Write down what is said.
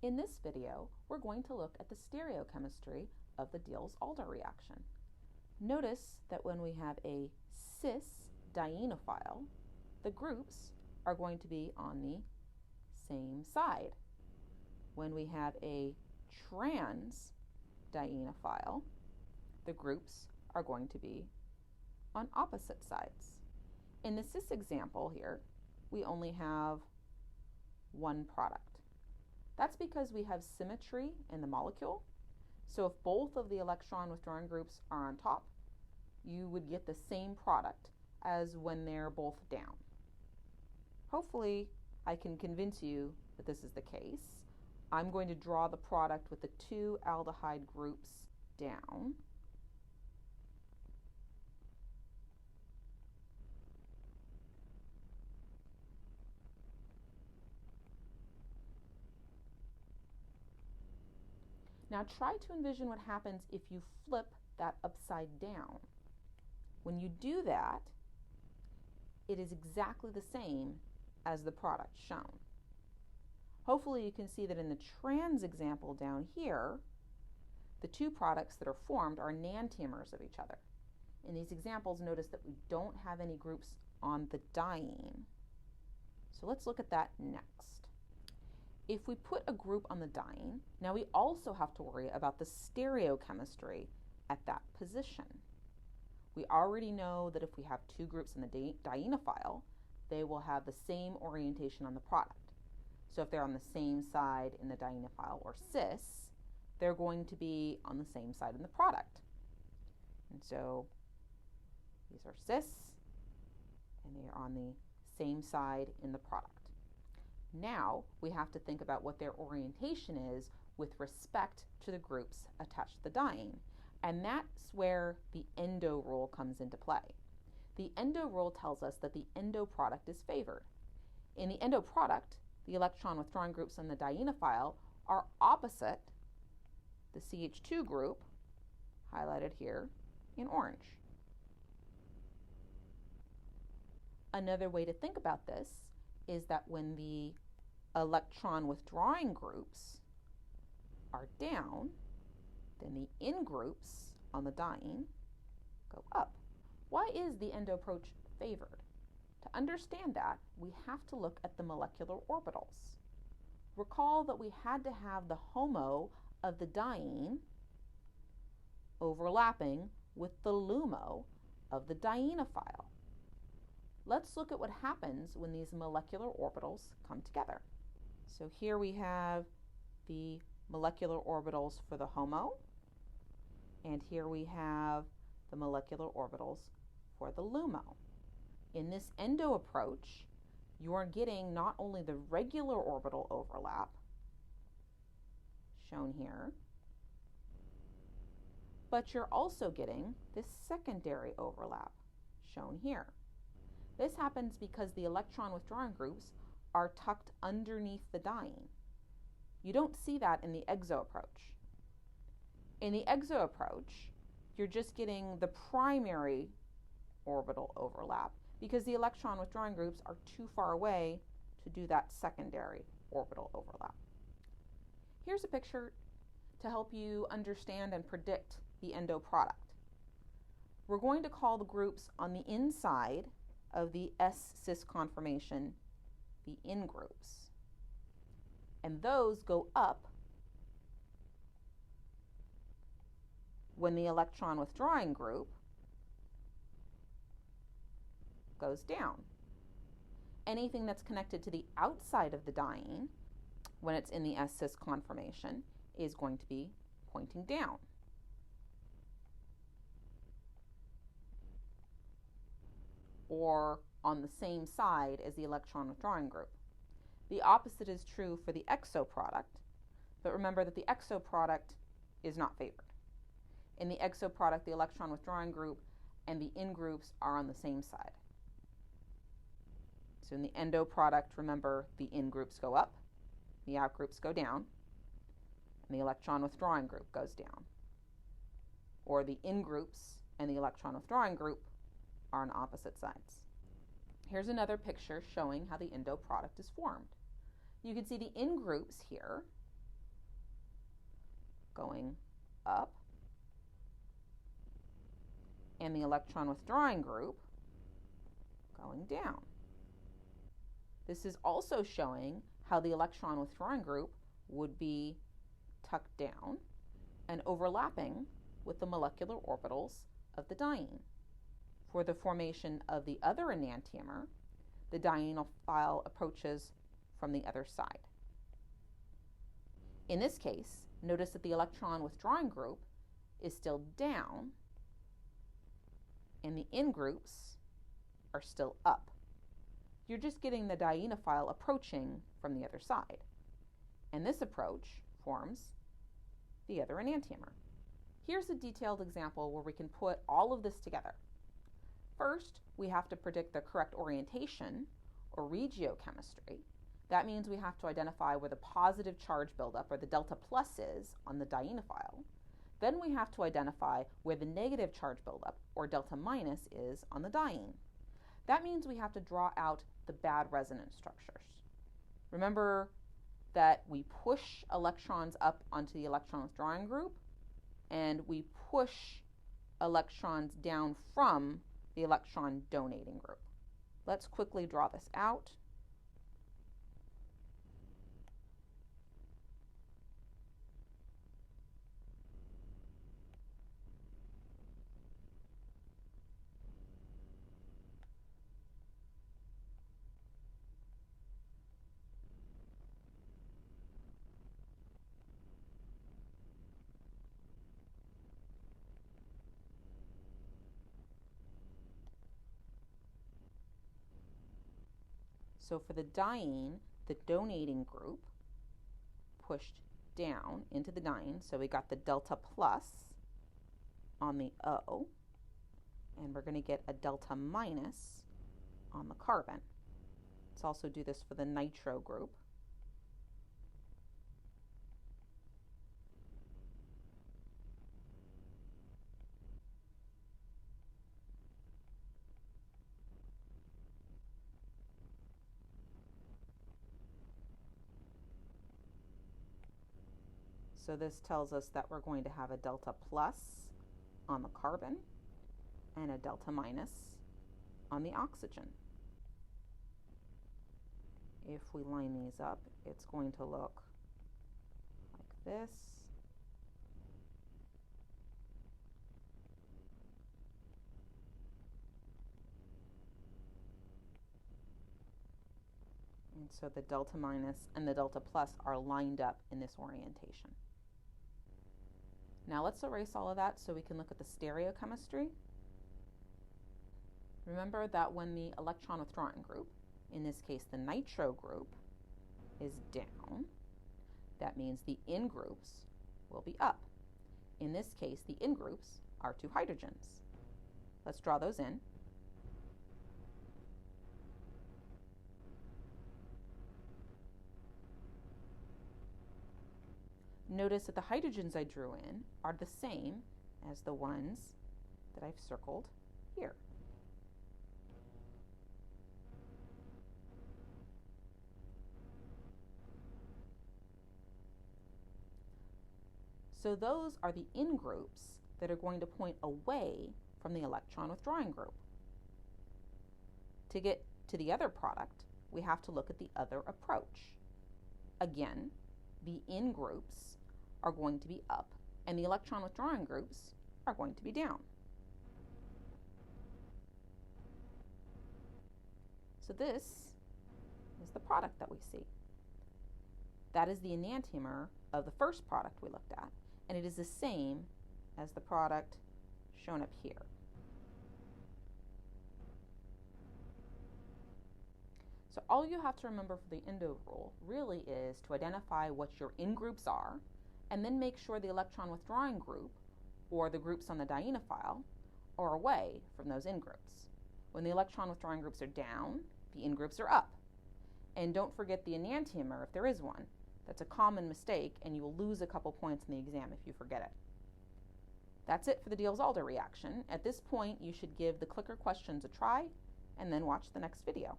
In this video, we're going to look at the stereochemistry of the Diels-Alder reaction. Notice that when we have a cis dienophile, the groups are going to be on the same side. When we have a trans dienophile, the groups are going to be on opposite sides. In the cis example here, we only have one product. That's because we have symmetry in the molecule. So if both of the electron withdrawing groups are on top, you would get the same product as when they're both down. Hopefully, I can convince you that this is the case. I'm going to draw the product with the two aldehyde groups down. Now try to envision what happens if you flip that upside down. When you do that, it is exactly the same as the product shown. Hopefully you can see that in the trans example down here, the two products that are formed are enantiomers of each other. In these examples, notice that we don't have any groups on the diene. So let's look at that next. If we put a group on the diene, now we also have to worry about the stereochemistry at that position. We already know that if we have two groups in the dienophile, they will have the same orientation on the product. So if they're on the same side in the dienophile, or cis, they're going to be on the same side in the product. And so these are cis, and they are on the same side in the product. Now we have to think about what their orientation is with respect to the groups attached to the diene. And that's where the endo rule comes into play. The endo rule tells us that the endo product is favored. In the endo product, the electron withdrawing groups in the dienophile are opposite the CH2 group, highlighted here in orange. Another way to think about this is that when the electron withdrawing groups are down, then the in groups on the diene go up. Why is the endo approach favored? To understand that, we have to look at the molecular orbitals. Recall that we had to have the HOMO of the diene overlapping with the LUMO of the dienophile. Let's look at what happens when these molecular orbitals come together. So here we have the molecular orbitals for the HOMO, and here we have the molecular orbitals for the LUMO. In this endo approach, you are getting not only the regular orbital overlap, shown here, but you're also getting this secondary overlap, shown here. This happens because the electron withdrawing groups are tucked underneath the diene. You don't see that in the exo approach. In the exo approach, you're just getting the primary orbital overlap because the electron withdrawing groups are too far away to do that secondary orbital overlap. Here's a picture to help you understand and predict the endo product. We're going to call the groups on the inside of the S-cis conformation the in groups. And those go up when the electron withdrawing group goes down. Anything that's connected to the outside of the diene, when it's in the S-cis conformation, is going to be pointing down. Or on the same side as the electron withdrawing group. The opposite is true for the exo product, but remember that the exo product is not favored. In the exo product, the electron withdrawing group and the in groups are on the same side. So in the endo product, remember the in groups go up, the out groups go down, and the electron withdrawing group goes down. Or the in groups and the electron withdrawing group are on opposite sides. Here's another picture showing how the endo product is formed. You can see the in groups here going up, and the electron withdrawing group going down. This is also showing how the electron withdrawing group would be tucked down and overlapping with the molecular orbitals of the diene. For the formation of the other enantiomer, the dienophile approaches from the other side. In this case, notice that the electron withdrawing group is still down and the in groups are still up. You're just getting the dienophile approaching from the other side. And this approach forms the other enantiomer. Here's a detailed example where we can put all of this together. First, we have to predict the correct orientation, or regiochemistry. That means we have to identify where the positive charge buildup, or the delta plus, is on the dienophile. Then we have to identify where the negative charge buildup, or delta minus, is on the diene. That means we have to draw out the bad resonance structures. Remember that we push electrons up onto the electron withdrawing group, and we push electrons down from the electron donating group. Let's quickly draw this out. So for the diene, the donating group pushed down into the diene, so we got the delta plus on the O, and we're going to get a delta minus on the carbon. Let's also do this for the nitro group. So this tells us that we're going to have a delta plus on the carbon and a delta minus on the oxygen. If we line these up, it's going to look like this. And so the delta minus and the delta plus are lined up in this orientation. Now let's erase all of that so we can look at the stereochemistry. Remember that when the electron withdrawing group, in this case the nitro group, is down, that means the in groups will be up. In this case, the in groups are two hydrogens. Let's draw those in. Notice that the hydrogens I drew in are the same as the ones that I've circled here. So those are the in groups that are going to point away from the electron withdrawing group. To get to the other product, we have to look at the other approach. Again, the in groups are going to be up, and the electron withdrawing groups are going to be down. So this is the product that we see. That is the enantiomer of the first product we looked at, and it is the same as the product shown up here. So all you have to remember for the endo rule really is to identify what your in groups are, and then make sure the electron withdrawing group, or the groups on the dienophile, are away from those in groups. When the electron withdrawing groups are down, the in groups are up. And don't forget the enantiomer if there is one. That's a common mistake, and you will lose a couple points in the exam if you forget it. That's it for the Diels-Alder reaction. At this point, you should give the clicker questions a try, and then watch the next video.